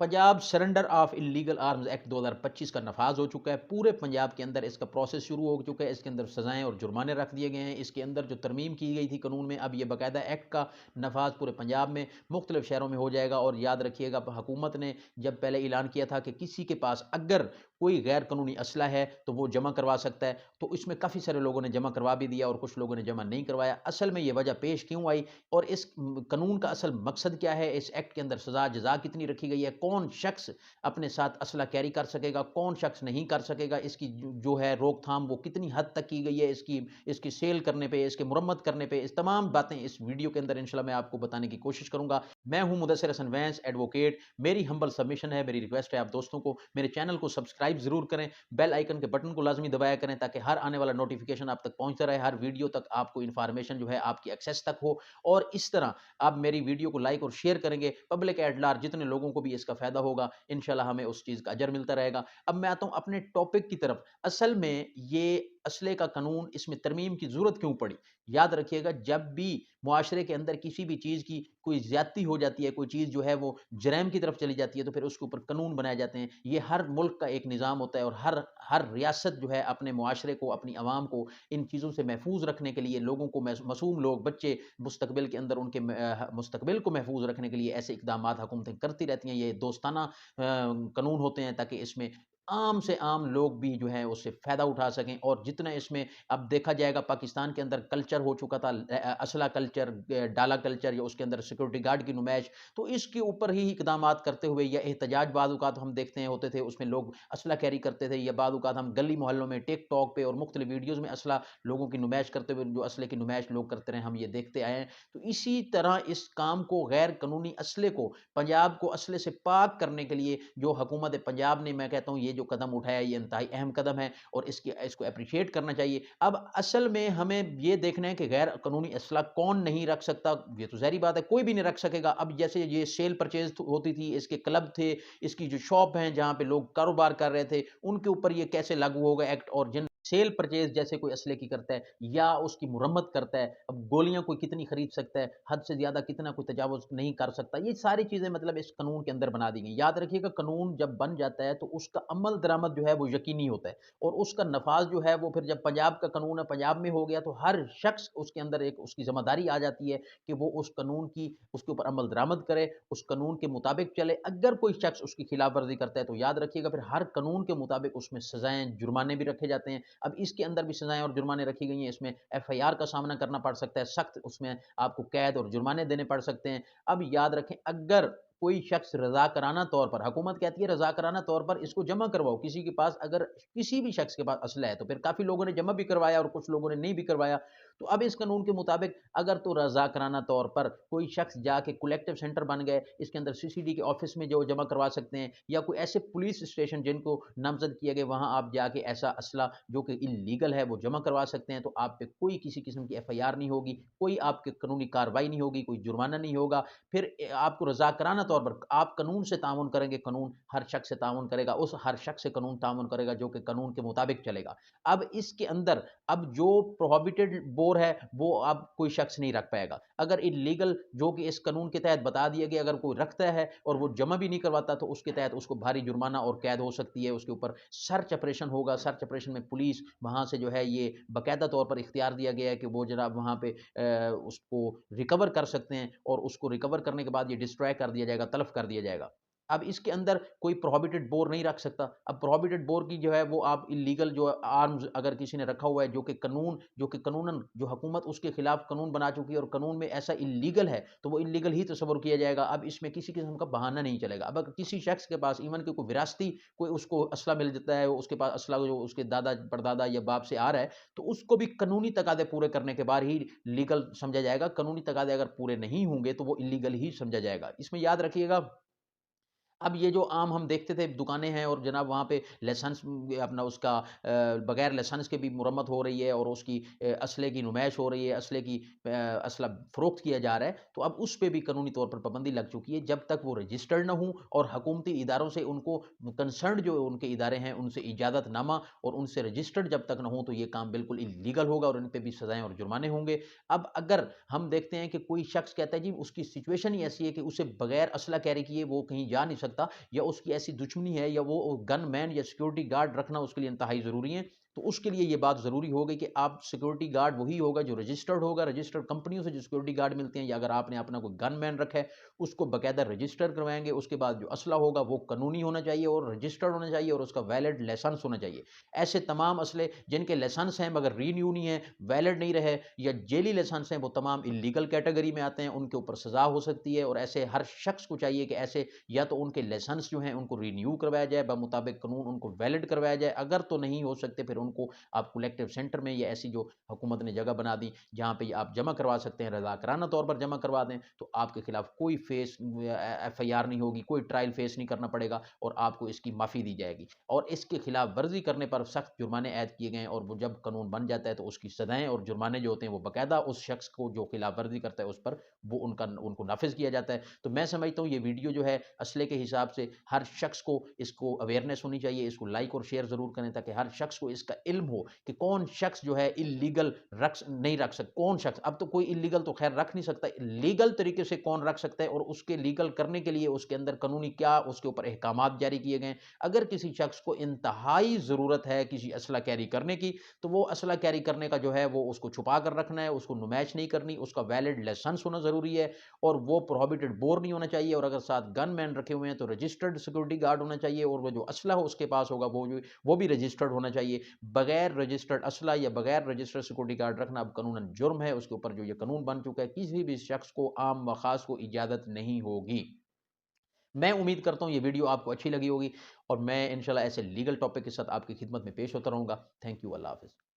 Punjab surrender of illegal arms act 2025 का नफाज हो चुका है। पूरे पंजाब के अंदर इसका प्रोसेस शुरू हो चुका है। इसके अंदर सजाएं और जुर्माने रख दिए गए हैं। इसके अंदर जो तरमीम की गई थी कानून में, अब ये बाकायदा एक्ट का नफाज पूरे पंजाब में मुख्तलिफ शहरों में हो जाएगा। और याद रखिएगा, हुकूमत ने जब पहले ऐलान किया था कि किसी के पास अगर कोई गैर कानूनी असला है तो वो जमा करवा सकता है, तो इसमें काफ़ी सारे लोगों ने जमा करवा भी दिया और कुछ लोगों ने जमा नहीं करवाया। असल में ये वजह पेश क्यों आई और इस कानून का असल मकसद क्या है, इस एक्ट के अंदर सजा जजा कितनी रखी गई है, कौन शख्स अपने साथ असला कैरी कर सकेगा, कौन शख्स नहीं कर सकेगा, इसकी जो है रोकथाम वो कितनी हद तक की गई है, इसकी इसकी सेल करने पे, इसके मुरम्मत करने पे, इस तमाम बातें इस वीडियो के अंदर इंशाल्लाह मैं आपको बताने की कोशिश करूंगा। मैं हूं मुदस्सिर हसन वैंस एडवोकेट। मेरी हम्बल सबमिशन है, मेरी रिक्वेस्ट है आप दोस्तों को मेरे चैनल को सब्सक्राइब जरूर करें, बेल आइकन के बटन को लाजमी दबाया करें ताकि हर आने वाला नोटिफिकेशन आप तक पहुंचता रहे, हर वीडियो तक आपको इंफॉर्मेशन जो है आपकी एक्सेस तक हो। और इस तरह आप मेरी वीडियो को लाइक और शेयर करेंगे, पब्लिक एट लार्ज जितने लोगों को भी इसका फायदा होगा, इंशाल्लाह हमें उस चीज़ का अजर मिलता रहेगा। अब मैं आता हूं अपने टॉपिक की तरफ। असल में ये असले का कानून, इसमें तरमीम की जरूरत क्यों पड़ी? याद रखिएगा, जब भी मुआशरे के अंदर किसी भी चीज़ की कोई ज्यादती हो जाती है, कोई चीज़ जो है वो जरैम की तरफ चली जाती है, तो फिर उसके ऊपर कानून बनाए जाते हैं। ये हर मुल्क का एक निज़ाम होता है और हर हर रियासत जो है अपने मुआशरे को, अपनी आवाम को इन चीज़ों से महफूज रखने के लिए, लोगों को, मासूम लोग, बच्चे मुस्तकबिल के अंदर उनके मुस्तकबिल को महफूज रखने के लिए ऐसे इकदाम हुकूमतें करती रहती हैं। ये दोस्ताना कानून होते हैं ताकि इसमें आम से आम लोग भी जो है उससे फ़ायदा उठा सकें। और जितना इसमें अब देखा जाएगा, पाकिस्तान के अंदर कल्चर हो चुका था, असला कल्चर, डाला कल्चर, या उसके अंदर सिक्योरिटी गार्ड की नुमाइश, तो इसके ऊपर ही इकदाम करते हुए या एहतजाज बाद औक़ात हम देखते हैं होते थे, उसमें लोग असला कैरी करते थे, या बाद औक़ात हम गली मोहल्लों में टिक टॉक पे और मुख्तलिफ वीडियोज़ में असला लोगों की नुमाइश करते हुए, जो असले की नुमाइश लोग करते रहे, हम ये देखते आए हैं। तो इसी तरह इस काम को, गैर कानूनी असले को, पंजाब को असले से पाक करने के लिए जो हुकूमत पंजाब ने, मैं कहता हूँ, ये जो कदम उठाया ये इंतहाई अहम कदम है और इसको अप्रिशिएट करना चाहिए। अब असल में हमें ये देखना है कि गैर कानूनी असला कौन नहीं रख सकता। ये तो ज़ाहिर बात है, कोई भी नहीं रख सकेगा। अब जैसे ये सेल परचेज होती थी, इसके क्लब थे, इसकी जो शॉप हैं जहाँ पे लोग कारोबार कर रहे थे, उनके ऊपर ये कैसे लागू होगा एक्ट? और जिन सेल परचेज जैसे कोई असले की करता है या उसकी मुरम्मत करता है, अब गोलियां कोई कितनी खरीद सकता है, हद से ज्यादा कितना कोई तजावुज नहीं कर सकता, ये सारी चीजें मतलब इस कानून के अंदर बना दी गई। याद रखिएगा, कानून जब बन जाता है तो उसका अमल दरामद जो है वो यकीनी होता है और उसका नफाज जो है वो फिर जब पंजाब का कानून है, पंजाब में हो गया, तो हर शख्स उसके अंदर एक उसकी जिम्मेदारी आ जाती है कि वो उस कानून की, उसके ऊपर अमल दरामद करे, उस कानून के मुताबिक चले। अगर कोई शख्स उसकी खिलाफ वर्जी करता है तो याद रखिएगा फिर हर कानून के मुताबिक उसमें सजाएं, जुर्माने भी रखे जाते हैं। अब इसके अंदर भी सजाएं और जुर्माने रखी गई हैं। इसमें एफआईआर का सामना करना पड़ सकता है, सख्त उसमें आपको कैद और जुर्माने देने पड़ सकते हैं। अब याद रखें, अगर कोई शख्स रजाकराना तौर पर, हुकूमत कहती है रजाकराना तौर पर इसको जमा करवाओ, किसी के पास अगर किसी भी शख्स के पास असला है, तो फिर काफी लोगों ने जमा भी करवाया और कुछ लोगों ने नहीं भी करवाया। तो अब इस कानून के मुताबिक अगर तो रजाकराना तौर पर कोई शख्स जाके कलेक्टिव सेंटर बन गए, इसके अंदर सीसीडी के ऑफिस में जो जमा करवा सकते हैं, या कोई ऐसे पुलिस स्टेशन जिनको नामजद किया गया, वहां आप जाके ऐसा असला जो कि इलीगल है वो जमा करवा सकते हैं। तो आप पे कोई किसी किस्म की एफआईआर नहीं होगी, कोई आपके कानूनी कार्रवाई नहीं होगी, कोई जुर्माना नहीं होगा। फिर आपको रजाकराना तौर पर आप कानून से तामुन करेंगे, कानून हर शख्स से तामुन करेगा, उस हर शख्स से कानून तामुन करेगा जो कि कानून के मुताबिक चलेगा। अब इसके अंदर अब जो प्रोहिबिटेड बोर है वो अब कोई शख्स नहीं रख पाएगा। अगर इलीगल जो कि इस कानून के तहत बता दिया गया, अगर कोई रखता है और वो जमा भी नहीं करवाता, तो उसके तहत उसको भारी जुर्माना और कैद हो सकती है। उसके ऊपर सर्च ऑपरेशन होगा, सर्च ऑपरेशन में पुलिस वहां से जो है ये बाकायदा तौर पर इख्तियार दिया गया है कि वो जनाब वहां पे उसको रिकवर कर सकते हैं और उसको रिकवर करने के बाद ये डिस्ट्रॉय कर दिया जाएगा, तलफ कर दिया जाएगा। अब इसके अंदर कोई प्रोहिबिटेड बोर नहीं रख सकता। अब प्रोहिबिटेड बोर की जो है वो आप इलीगल जो आर्म्स अगर किसी ने रखा हुआ है, जो कि कानूनन जो हुकूमत उसके खिलाफ कानून बना चुकी है और कानून में ऐसा इलीगल है, तो वो इलीगल ही तस्वर किया जाएगा। अब इसमें किसी किस्म का बहाना नहीं चलेगा। अब अगर किसी शख्स के पास इवन के कोई विरासती कोई उसको असला मिल जाता है, उसके पास असला जो उसके दादा परदादा या बाप से आ रहा है, तो उसको भी कानूनी तकादे पूरे करने के बाद ही लीगल समझा जाएगा। कानूनी तकादे अगर पूरे नहीं होंगे तो वो इलीगल ही समझा जाएगा। इसमें याद रखिएगा, अब ये जो आम हम देखते थे दुकानें हैं और जनाब वहाँ पे लाइसेंस अपना उसका बगैर लाइसेंस के भी मुरम्मत हो रही है और उसकी असले की नुमाइश हो रही है, असले की असला फ़रोख्त किया जा रहा है, तो अब उस पे भी कानूनी तौर पर पाबंदी लग चुकी है। जब तक वो रजिस्टर्ड ना हों और हुकूमती इदारों से उनको कंसर्न्ड जो उनके इदारे हैं उनसे इजाज़तनामा और उनसे रजिस्टर्ड जब तक ना हो, तो ये काम बिल्कुल इल्लीगल होगा और इन पे भी सज़ाएँ और जुर्माने होंगे। अब अगर हम देखते हैं कि कोई शख्स कहता है जी उसकी सिचुएशन ही ऐसी है कि उसे बगैर असला कैरी किए वो कहीं जा नहीं सकता, सकता, या उसकी ऐसी दुश्मनी है, या वो गन मैन या सिक्योरिटी गार्ड रखना उसके लिए इंतहाई ज़रूरी है। तो उसके लिए ये बात ज़रूरी हो गई कि आप सिक्योरिटी गार्ड वही होगा जो रजिस्टर्ड होगा, रजिस्टर्ड कंपनियों से जो सिक्योरिटी गार्ड मिलते हैं, या अगर आपने अपना कोई गन मैन रखा है, उसको बाकायदा रजिस्टर करवाएँगे। उसके बाद जो असला होगा वो कानूनी होना चाहिए और रजिस्टर्ड होना चाहिए और उसका वैलिड लाइसेंस होना चाहिए। ऐसे तमाम असले जिनके लाइसेंस हैं मगर रिन्यू नहीं है, वैलिड नहीं रहे, या जेली लाइसेंस हैं, वो तमाम इल्लीगल कैटेगरी में आते हैं, उनके ऊपर सज़ा हो सकती है। और ऐसे हर शख्स को चाहिए कि ऐसे या तो उनके लाइसेंस जो हैं उनको रिन्यू करवाया जाए, बमुताबिक कानून उनको वैलिड करवाया जाए। अगर तो नहीं हो सकते, फिर उनको आप कलेक्टिव सेंटर में या ऐसी जो हुकूमत ने जगह बना दी जहाँ पे आप जमा करवा सकते हैं, रज़ाकराना तौर पर जमा करवा दें, तो आपके खिलाफ कोई एफआईआर नहीं होगी, कोई ट्रायल फेस नहीं करना पड़ेगा और आपको इसकी माफ़ी दी जाएगी। और इसके खिलाफ वर्जी करने पर सख्त जुर्माने ऐद किए गए हैं, और वो जब कानून बन जाता है तो उसकी सजाएं और जुर्माने जो होते हैं वो बाकायदा उस शख्स को जो खिलाफ वर्जी करता है उस पर वो उनको नाफिज किया जाता है। तो मैं समझता हूँ ये वीडियो जो है असले के हिसाब से हर शख्स को इसको अवेयरनेस होनी चाहिए, इसको लाइक और शेयर ज़रूर करें ताकि हर शख्स को इसका इल्म हो कि कौन शख्स जो है इल्लीगल नहीं रख सकता, कौन शख्स, अब तो कोई इल्लीगल तो खैर रख नहीं सकता, लीगल तरीके से कौन रख सकता है, और उसके लीगल करने के लिए उसके अंदर कानूनी क्या उसके ऊपर अहकामात जारी किए गए हैं। अगर किसी शख्स को इंतहाई ज़रूरत है किसी असला कैरी करने की, तो वो असला कैरी करने का जो है वो उसको छुपा कर रखना है, उसको नुमाइश नहीं करनी, उसका वैलिड लाइसेंस होना ज़रूरी है, और वो प्रोहिबिटेड बोर नहीं होना चाहिए, और अगर साथ गन मैन रखे हुए हैं तो रजिस्टर्ड सिक्योरिटी गार्ड होना चाहिए, और वो जो असला हो उसके पास होगा वो भी रजिस्टर्ड होना चाहिए। बगैर रजिस्टर्ड असला या बगैर रजिस्टर्ड सिक्योरिटी गार्ड रखना अब कानूनन जुर्म है, उसके ऊपर जो ये कानून बन चुका है किसी भी शख्स को आम व खास को इजाज़त नहीं होगी। मैं उम्मीद करता हूँ ये वीडियो आपको अच्छी लगी होगी, और मैं इंशाल्लाह ऐसे लीगल टॉपिक के साथ आपकी खिदमत में पेश होता रहूँगा। Thank you. अल्लाह हाफ़िज़।